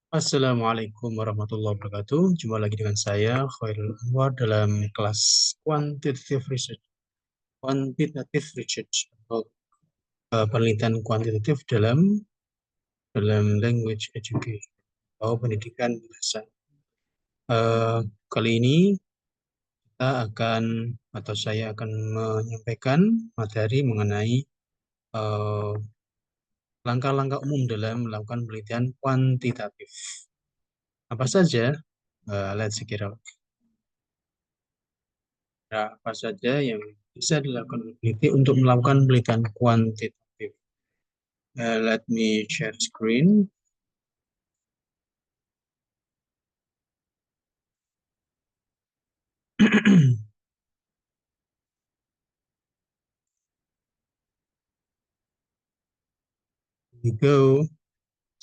Assalamualaikum warahmatullahi wabarakatuh. Jumpa lagi dengan saya, Khairul Anwar, dalam kelas Quantitative Research. Quantitative Research atau penelitian kuantitatif dalam language education atau pendidikan bahasa. Kali ini kita akan atau saya akan menyampaikan materi mengenai eh, langkah-langkah umum dalam melakukan penelitian kuantitatif. Apa saja? Let's check it out. Apa saja yang bisa dilakukan oleh peneliti untuk melakukan penelitian kuantitatif. Let me share screen. We go.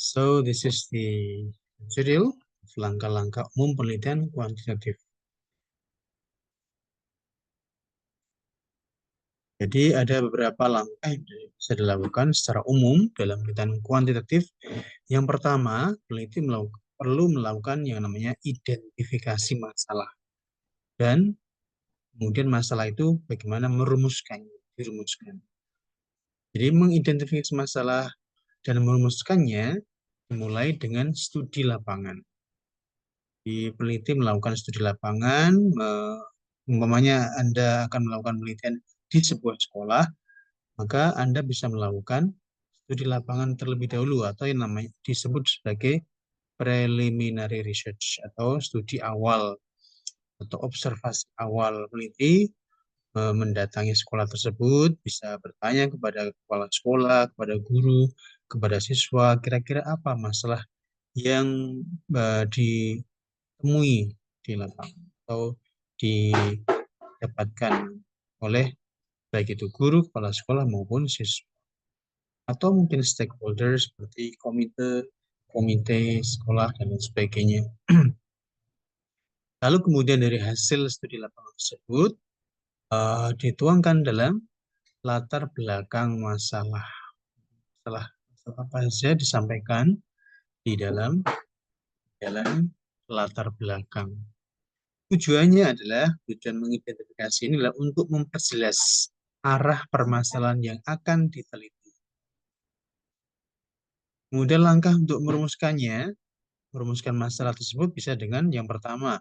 So this is the tutorial langkah-langkah umum penelitian kuantitatif. Jadi ada beberapa langkah yang bisa dilakukan secara umum dalam penelitian kuantitatif. Yang pertama, peneliti perlu melakukan yang namanya identifikasi masalah dan kemudian masalah itu bagaimana dirumuskan. Jadi mengidentifikasi masalah dan merumuskannya dimulai dengan studi lapangan. Di peneliti melakukan studi lapangan, umpamanya Anda akan melakukan penelitian di sebuah sekolah, maka Anda bisa melakukan studi lapangan terlebih dahulu atau yang namanya disebut sebagai preliminary research atau studi awal atau observasi awal. Peneliti mendatangi sekolah tersebut, bisa bertanya kepada kepala sekolah, kepada guru, kepada siswa, kira-kira apa masalah yang ditemui di lapangan atau didapatkan oleh baik itu guru, kepala sekolah maupun siswa. Atau mungkin stakeholder seperti komite sekolah, dan lain sebagainya. Lalu kemudian dari hasil studi lapangan tersebut, dituangkan dalam latar belakang masalah. Setelah apa saja disampaikan di dalam latar belakang. Tujuan mengidentifikasi ini adalah untuk memperjelas arah permasalahan yang akan diteliti. Kemudian langkah untuk merumuskan masalah tersebut bisa dengan yang pertama,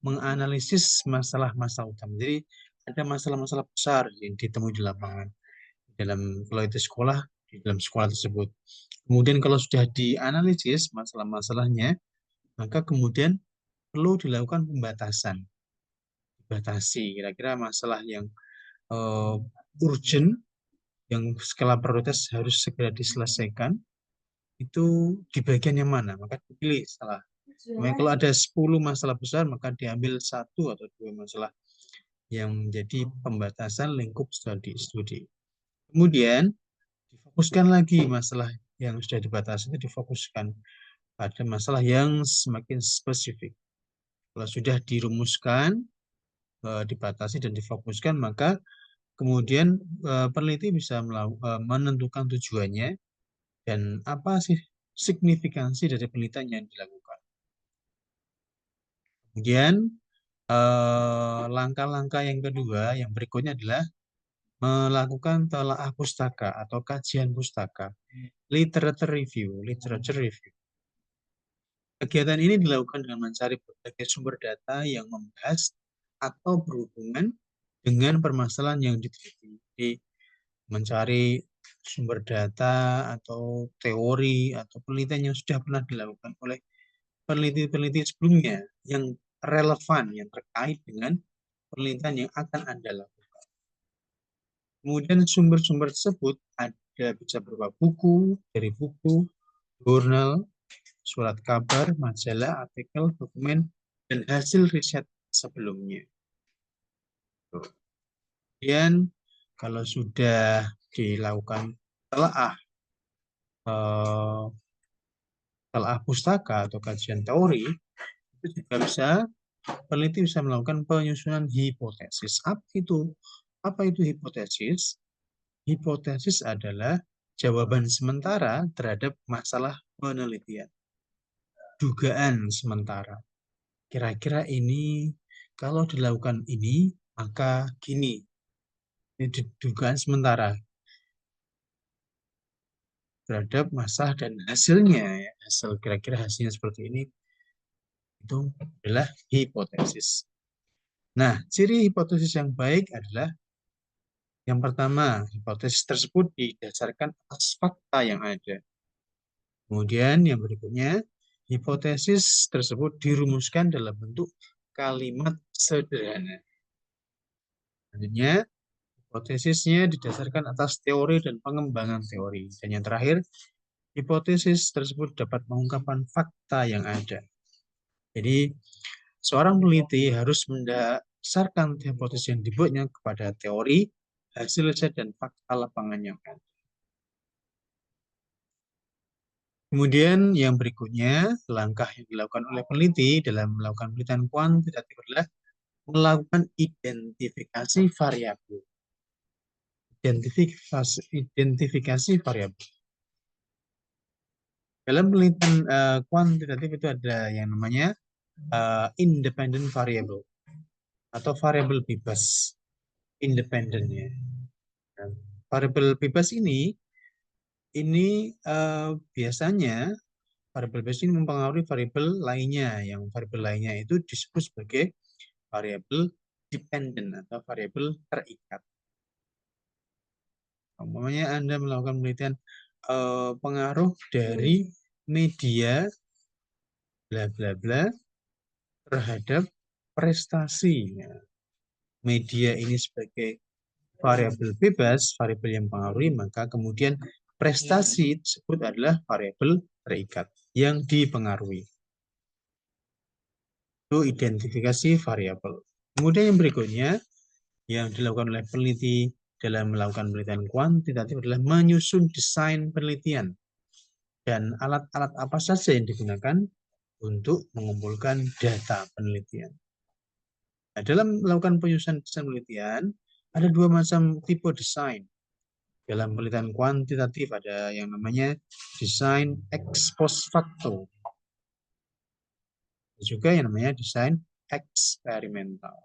menganalisis masalah-masalah utama. Jadi ada masalah-masalah besar yang ditemui di lapangan. Kalau itu sekolah, di dalam sekolah tersebut. Kemudian kalau sudah dianalisis masalah-masalahnya, maka kemudian perlu dilakukan pembatasan. Dibatasi kira-kira masalah yang urgent, yang skala prioritas harus segera diselesaikan, itu di bagian yang mana, maka dipilih salah. Kalau ada 10 masalah besar, maka diambil satu atau dua masalah yang menjadi pembatasan lingkup studi. Kemudian difokuskan lagi masalah yang sudah dibatasi itu difokuskan pada masalah yang semakin spesifik. Kalau sudah dirumuskan, dibatasi dan difokuskan, maka kemudian peneliti bisa menentukan tujuannya dan apa sih signifikansi dari penelitian yang dilakukan. Kemudian langkah-langkah yang kedua, yang berikutnya adalah melakukan telaah pustaka atau kajian pustaka, literature review. Kegiatan ini dilakukan dengan mencari berbagai sumber data yang membahas atau berhubungan dengan permasalahan yang diteliti. Jadi, mencari sumber data atau teori atau penelitian yang sudah pernah dilakukan oleh peneliti-peneliti sebelumnya yang relevan, yang terkait dengan penelitian yang akan Anda lakukan. Kemudian sumber-sumber tersebut bisa berupa dari buku, jurnal, surat kabar, majalah, artikel, dokumen, dan hasil riset sebelumnya. Kemudian kalau sudah dilakukan telaah pustaka atau kajian teori, itu juga peneliti bisa melakukan penyusunan hipotesis. Apa itu hipotesis? Hipotesis adalah jawaban sementara terhadap masalah penelitian. dugaan sementara. Kira-kira ini kalau dilakukan ini, maka gini. Ini dugaan sementara terhadap masalah dan hasilnya. Ya. Hasil kira-kira hasilnya seperti ini itu adalah hipotesis. Nah, ciri hipotesis yang baik adalah yang pertama, hipotesis tersebut didasarkan atas fakta yang ada. Kemudian yang berikutnya, hipotesis tersebut dirumuskan dalam bentuk kalimat sederhana. Selanjutnya, hipotesisnya didasarkan atas teori dan pengembangan teori. Dan yang terakhir, hipotesis tersebut dapat mengungkapkan fakta yang ada. Jadi, seorang peneliti harus mendasarkan hipotesis yang dibuatnya kepada teori, hasil riset, dan fakta lapangan yang ada. Kemudian yang berikutnya, langkah yang dilakukan oleh peneliti dalam melakukan penelitian kuantitatif adalah melakukan identifikasi variabel. Identifikasi variabel. Dalam penelitian kuantitatif itu ada yang namanya independent variable atau variabel bebas independennya. Nah, variabel bebas ini biasanya variabel bebas ini mempengaruhi variabel lainnya. Yang variabel lainnya itu disebut sebagai variabel dependent atau variabel terikat. Umpamanya Anda melakukan penelitian pengaruh dari media bla bla bla terhadap prestasi. Media ini sebagai variabel bebas, variabel yang mempengaruhi, maka kemudian prestasi tersebut adalah variabel terikat yang dipengaruhi. Itu identifikasi variabel. Kemudian yang berikutnya yang dilakukan oleh peneliti dalam melakukan penelitian kuantitatif adalah menyusun desain penelitian dan alat-alat apa saja yang digunakan untuk mengumpulkan data penelitian. Nah, dalam melakukan penyusunan desain penelitian, ada dua macam tipe desain. Dalam penelitian kuantitatif ada yang namanya desain ex post facto. Juga yang namanya desain eksperimental.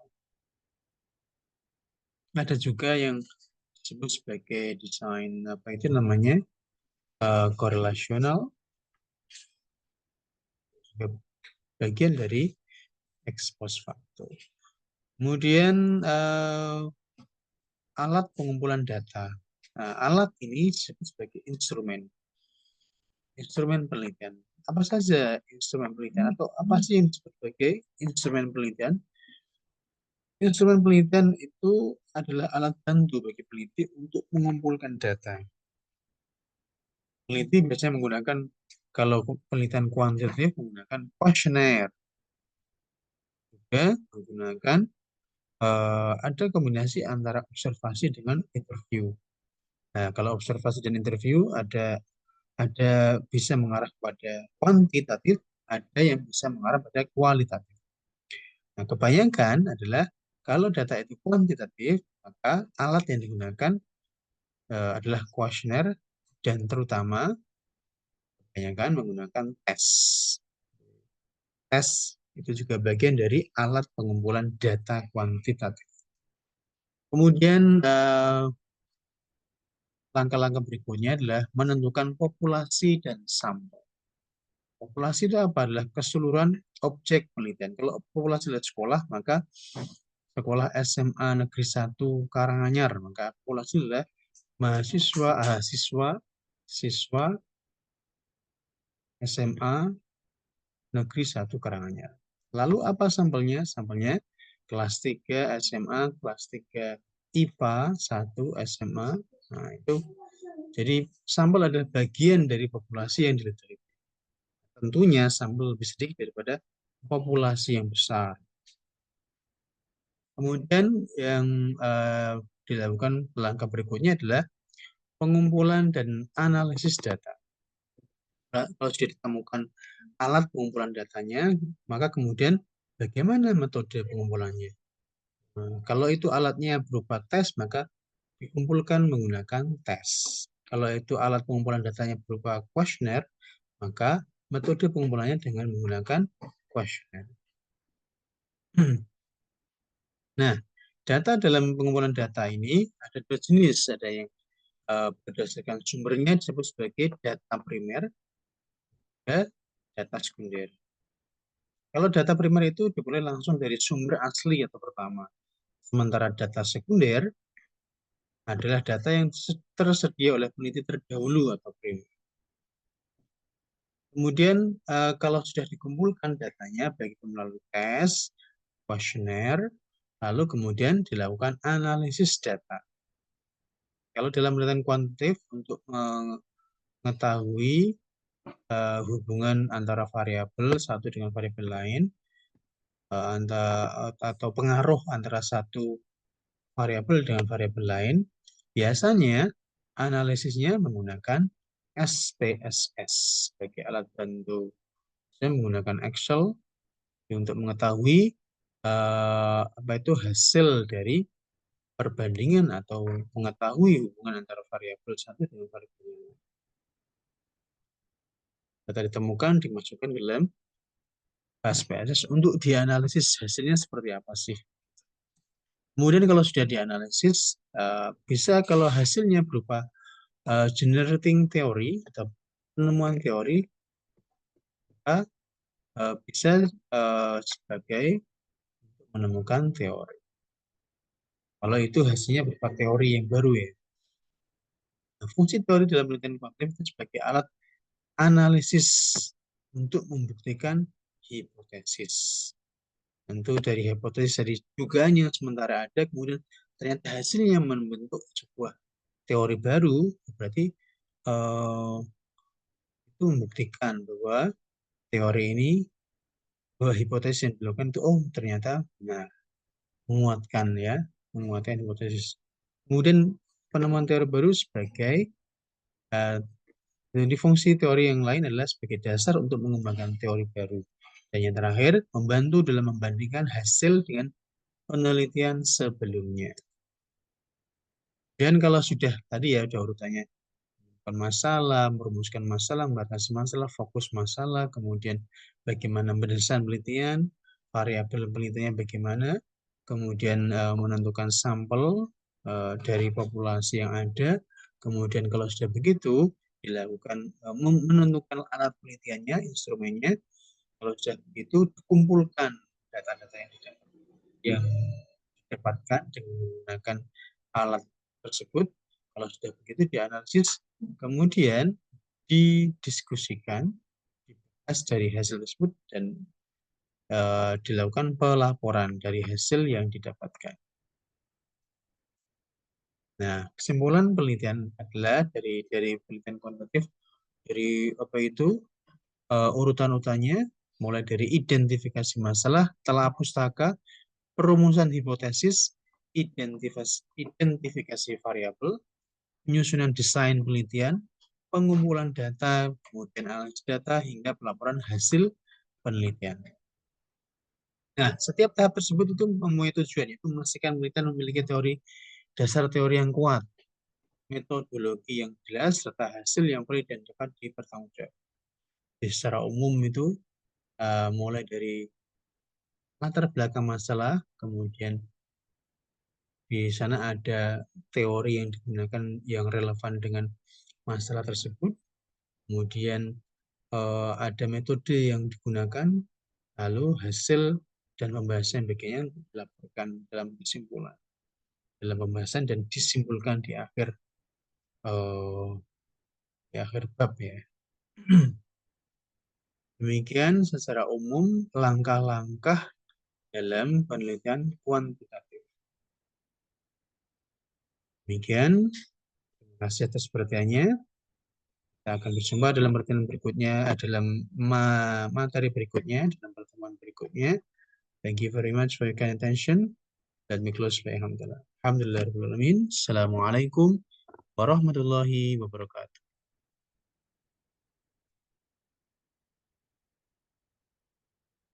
Ada juga yang disebut sebagai desain apa itu namanya korelasional, bagian dari ex post facto. Kemudian alat pengumpulan data. Nah, alat ini disebut sebagai instrumen penelitian. Apa saja instrumen penelitian atau apa sih yang disebut sebagai instrumen penelitian? Instrumen penelitian itu adalah alat bantu bagi peneliti untuk mengumpulkan data. Peneliti biasanya menggunakan, kalau penelitian kuantitatif menggunakan kuesioner, juga menggunakan ada kombinasi antara observasi dengan interview. Nah, kalau observasi dan interview ada bisa mengarah pada kuantitatif, ada yang bisa mengarah pada kualitatif. Nah, kebayangkan adalah kalau data itu kuantitatif, maka alat yang digunakan adalah kuesioner dan terutama kebanyakan menggunakan tes. Tes itu juga bagian dari alat pengumpulan data kuantitatif. Kemudian langkah-langkah berikutnya adalah menentukan populasi dan sampel. Populasi itu apa? Adalah keseluruhan objek penelitian. Kalau populasi dari sekolah, maka sekolah SMA Negeri 1 Karanganyar, maka populasi adalah siswa SMA Negeri 1 Karanganyar. Lalu apa sampelnya? Sampelnya kelas 3 SMA, kelas 3 IPA 1 SMA. Nah, itu jadi sampel adalah bagian dari populasi yang diteliti. Tentunya sampel lebih sedikit daripada populasi yang besar. Kemudian yang dilakukan langkah berikutnya adalah pengumpulan dan analisis data. Kalau sudah ditemukan alat pengumpulan datanya, maka kemudian bagaimana metode pengumpulannya? Kalau itu alatnya berupa tes, maka dikumpulkan menggunakan tes. Kalau itu alat pengumpulan datanya berupa kuesioner, maka metode pengumpulannya dengan menggunakan kuesioner. Nah, data dalam pengumpulan data ini ada dua jenis, ada yang berdasarkan sumbernya disebut sebagai data primer dan data sekunder. Kalau data primer itu diperoleh langsung dari sumber asli atau pertama. Sementara data sekunder adalah data yang tersedia oleh peneliti terdahulu atau primer. Kemudian kalau sudah dikumpulkan datanya, baik itu melalui tes, kuesioner, lalu kemudian dilakukan analisis data. Kalau dalam penelitian kuantitatif untuk mengetahui hubungan antara variabel satu dengan variabel lain, atau pengaruh antara satu variabel dengan variabel lain, biasanya analisisnya menggunakan SPSS sebagai alat bantu. Saya menggunakan Excel untuk mengetahui apa itu hasil dari perbandingan atau mengetahui hubungan antara variabel satu dengan variabel lain. Data ditemukan dimasukkan ke dalam SPSS untuk dianalisis hasilnya seperti apa sih. Kemudian kalau sudah dianalisis, bisa kalau hasilnya berupa generating teori atau penemuan teori, bisa sebagai menemukan teori. Kalau itu hasilnya berupa teori yang baru ya. Nah, fungsi teori dalam penelitian kuantitatif itu sebagai alat analisis untuk membuktikan hipotesis. Tentu dari hipotesis, dari dugaan yang sementara ada, kemudian ternyata hasilnya membentuk sebuah teori baru, berarti itu membuktikan bahwa teori ini, bahwa hipotesis yang dilakukan itu, ternyata benar, menguatkan ya, menguatkan hipotesis. Kemudian penemuan teori baru sebagai jadi fungsi teori yang lain adalah sebagai dasar untuk mengembangkan teori baru. Dan yang terakhir, membantu dalam membandingkan hasil dengan penelitian sebelumnya. Dan kalau sudah tadi ya, sudah urutannya masalah, merumuskan masalah, membatasi masalah, fokus masalah, kemudian bagaimana mendesain penelitian, variabel penelitiannya bagaimana, kemudian menentukan sampel dari populasi yang ada, kemudian kalau sudah begitu, dilakukan menentukan alat penelitiannya, instrumennya, kalau sudah begitu, dikumpulkan data-data yang didapatkan dengan menggunakan alat tersebut. Kalau sudah begitu dianalisis, kemudian didiskusikan, dibahas dari hasil tersebut, dan dilakukan pelaporan dari hasil yang didapatkan. Nah, kesimpulan penelitian adalah dari penelitian kuantitatif, dari apa itu urutan-urutannya, mulai dari identifikasi masalah, telah pustaka, perumusan hipotesis, identifikasi variabel, penyusunan desain penelitian, pengumpulan data, kemudian analisis data, hingga pelaporan hasil penelitian. Nah, setiap tahap tersebut itu mempunyai tujuan, yaitu memastikan penelitian memiliki dasar teori yang kuat, metodologi yang jelas, serta hasil yang valid dan dapat dipertanggungjawabkan. Secara umum itu mulai dari latar belakang masalah, kemudian di sana ada teori yang digunakan yang relevan dengan masalah tersebut, kemudian ada metode yang digunakan, lalu hasil dan pembahasan bagiannya dilaporkan dalam kesimpulan, dalam pembahasan dan disimpulkan di akhir bab ya. Demikian secara umum langkah-langkah dalam penelitian kuantitatif. Demikian, terima kasih atas perhatiannya. Kita akan berjumpa dalam pertemuan berikutnya, dalam materi berikutnya, dalam pertemuan berikutnya. Thank you very much for your kind attention. Let me close by alhamdulillah. Alhamdulillah. Assalamualaikum warahmatullahi wabarakatuh.